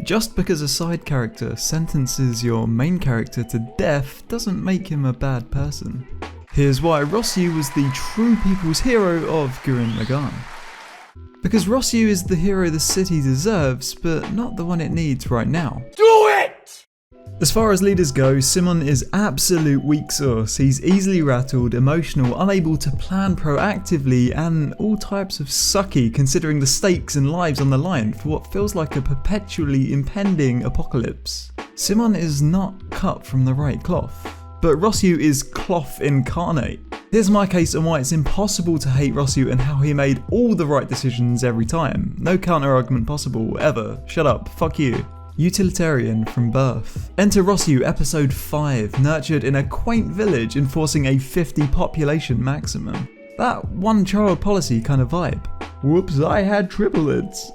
Just because a side character sentences your main character to death doesn't make him a bad person. Here's why Rossiu was the true people's hero of Gurren Lagann. Because Rossiu is the hero the city deserves, but not the one it needs right now. Do it! As far as leaders go, Simon is absolute weak sauce. He's easily rattled, emotional, unable to plan proactively, and all types of sucky considering the stakes and lives on the line for what feels like a perpetually impending apocalypse. Simon is not cut from the right cloth, but Rossiu is cloth incarnate. Here's my case on why it's impossible to hate Rossiu and how he made all the right decisions every time. No counter argument possible, ever. Shut up, fuck you. Utilitarian from birth. Enter Rossiu, episode 5, nurtured in a quaint village enforcing a 50 population maximum. That one child policy kind of vibe. Whoops, I had triplets.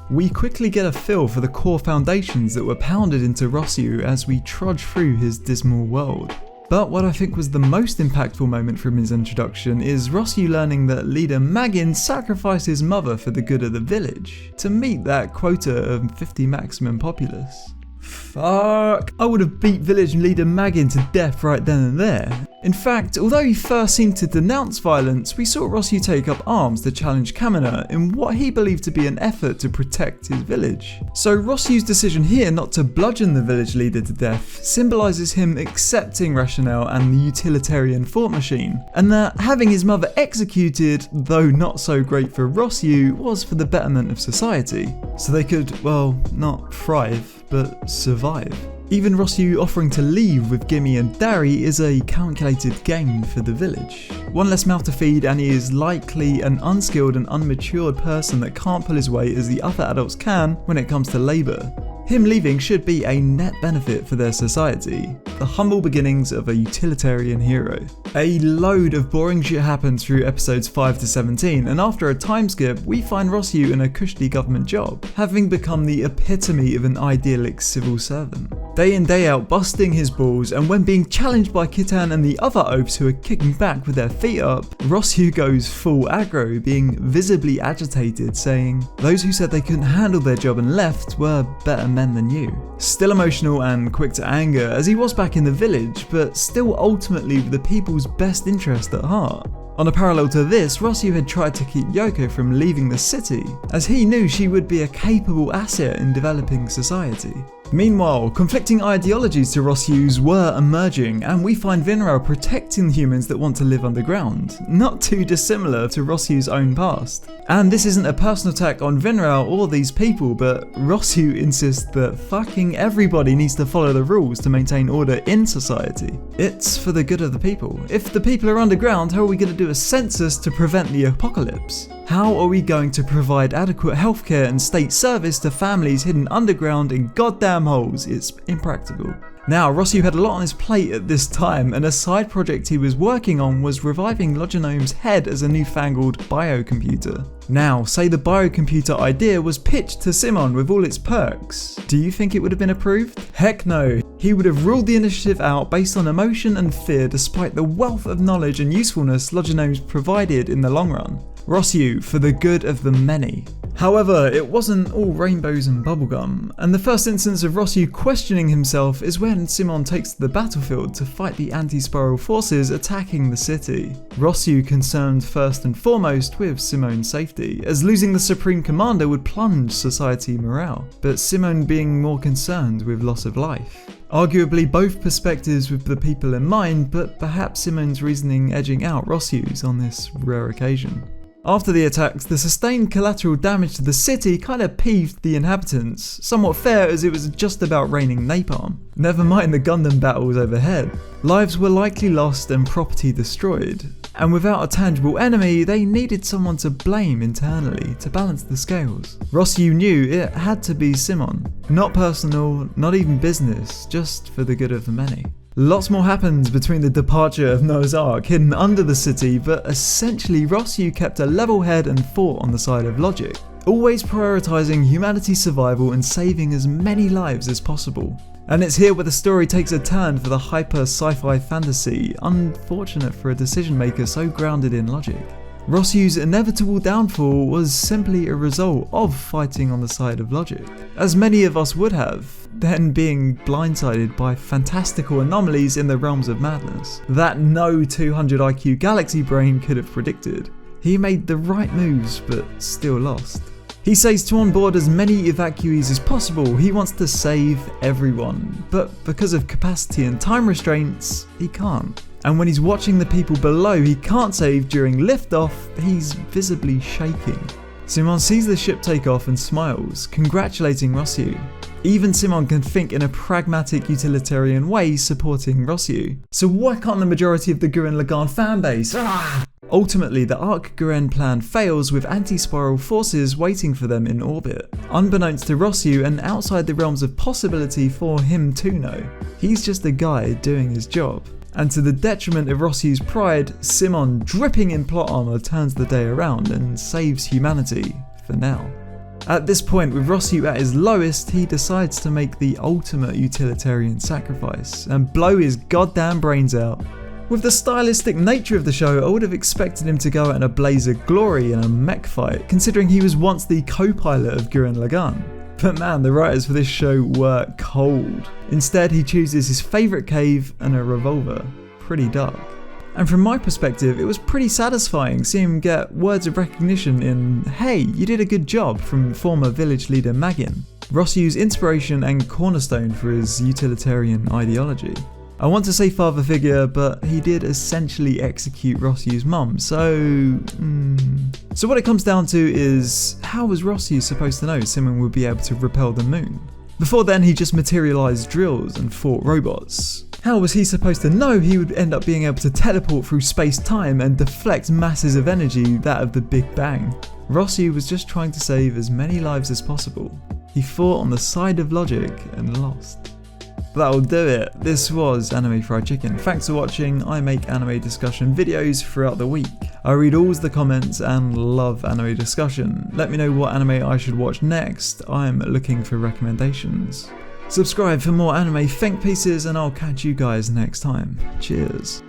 We quickly get a feel for the core foundations that were pounded into Rossiu as we trudge through his dismal world. But what I think was the most impactful moment from his introduction is Rossiu learning that leader Magin sacrificed his mother for the good of the village, to meet that quota of 50 maximum populace. Fuck. I would have beat village leader Magin to death right then and there. In fact, although he first seemed to denounce violence, we saw Rossiu take up arms to challenge Kamina in what he believed to be an effort to protect his village. So Rossiu's decision here not to bludgeon the village leader to death symbolises him accepting rationale and the utilitarian thought machine, and that having his mother executed, though not so great for Rossiu, was for the betterment of society. So they could, well, not thrive, but survive. Even Rossiu offering to leave with Gimme and Dari is a calculated gain for the village. One less mouth to feed, and he is likely an unskilled and unmatured person that can't pull his weight as the other adults can when it comes to labour. Him leaving should be a net benefit for their society. The humble beginnings of a utilitarian hero. A load of boring shit happens through episodes 5 to 17, and after a time skip, we find Rossiu in a cushy government job, having become the epitome of an idyllic civil servant. Day in day out busting his balls, and when being challenged by Kitan and the other oafs who are kicking back with their feet up, Rossiu goes full aggro, being visibly agitated, saying, "Those who said they couldn't handle their job and left were better men than you." Still emotional and quick to anger as he was back in the village, but still ultimately with the people's best interest at heart. On a parallel to this, Rossiu had tried to keep Yoko from leaving the city, as he knew she would be a capable asset in developing society. Meanwhile, conflicting ideologies to Rossiu's were emerging, and we find Vinrao protecting the humans that want to live underground, not too dissimilar to Rossiu's own past. And this isn't a personal attack on Vinrao or these people, but Rossiu insists that fucking everybody needs to follow the rules to maintain order in society. It's for the good of the people. If the people are underground, how are we going to do a census to prevent the apocalypse? How are we going to provide adequate healthcare and state service to families hidden underground in goddamn holes? It's impractical. Now, Rossiu had a lot on his plate at this time, and a side project he was working on was reviving Loginome's head as a newfangled biocomputer. Now, say the biocomputer idea was pitched to Simon with all its perks. Do you think it would have been approved? Heck no. He would have ruled the initiative out based on emotion and fear despite the wealth of knowledge and usefulness Loginome's provided in the long run. Rossiu, for the good of the many. However, it wasn't all rainbows and bubblegum, and the first instance of Rossiu questioning himself is when Simon takes to the battlefield to fight the anti-spiral forces attacking the city. Rossiu concerned first and foremost with Simon's safety, as losing the Supreme Commander would plunge society morale, but Simon being more concerned with loss of life. Arguably both perspectives with the people in mind, but perhaps Simon's reasoning edging out Rossiu's on this rare occasion. After the attacks, the sustained collateral damage to the city kinda peeved the inhabitants, somewhat fair as it was just about raining napalm. Never mind the Gundam battles overhead. Lives were likely lost and property destroyed, and without a tangible enemy, they needed someone to blame internally to balance the scales. Rossiu knew it had to be Simon. Not personal, not even business, just for the good of the many. Lots more happens between the departure of Noah's Ark hidden under the city, but essentially Rossiu kept a level head and fought on the side of logic, always prioritising humanity's survival and saving as many lives as possible. And it's here where the story takes a turn for the hyper sci-fi fantasy, unfortunate for a decision maker so grounded in logic. Rossiu's inevitable downfall was simply a result of fighting on the side of logic, as many of us would have, then being blindsided by fantastical anomalies in the realms of madness that no 200 IQ galaxy brain could have predicted. He made the right moves, but still lost. He says to onboard as many evacuees as possible. He wants to save everyone, but because of capacity and time restraints, he can't. And when he's watching the people below he can't save during liftoff, he's visibly shaking. Simon sees the ship take off and smiles, congratulating Rossiu. Even Simon can think in a pragmatic utilitarian way, supporting Rossiu. So why can't the majority of the Gurren Lagann fanbase? Ultimately, the Arc Gurren plan fails with anti-spiral forces waiting for them in orbit, unbeknownst to Rossiu and outside the realms of possibility for him to know. He's just a guy doing his job. And to the detriment of Rossiu's pride, Simon, dripping in plot armor, turns the day around and saves humanity, for now. At this point, with Rossiu at his lowest, he decides to make the ultimate utilitarian sacrifice and blow his goddamn brains out. With the stylistic nature of the show, I would have expected him to go out in a blaze of glory in a mech fight, considering he was once the co-pilot of Gurren Lagann. But man, the writers for this show were cold. Instead, he chooses his favourite cave and a revolver. Pretty dark. And from my perspective, it was pretty satisfying seeing him get words of recognition in, "Hey, you did a good job," from former village leader Magin, Rossiu's inspiration and cornerstone for his utilitarian ideology. I want to say father figure, but he did essentially execute Rossiu's mum, so what it comes down to is, how was Rossiu supposed to know Simon would be able to repel the moon? Before then, he just materialised drills and fought robots. How was he supposed to know he would end up being able to teleport through space-time and deflect masses of energy, that of the Big Bang? Rossiu was just trying to save as many lives as possible. He fought on the side of logic and lost. That'll do it. This was Anime Fried Chicken. Thanks for watching. I make anime discussion videos throughout the week. I read all the comments and love anime discussion. Let me know what anime I should watch next. I'm looking for recommendations. Subscribe for more anime think pieces and I'll catch you guys next time. Cheers.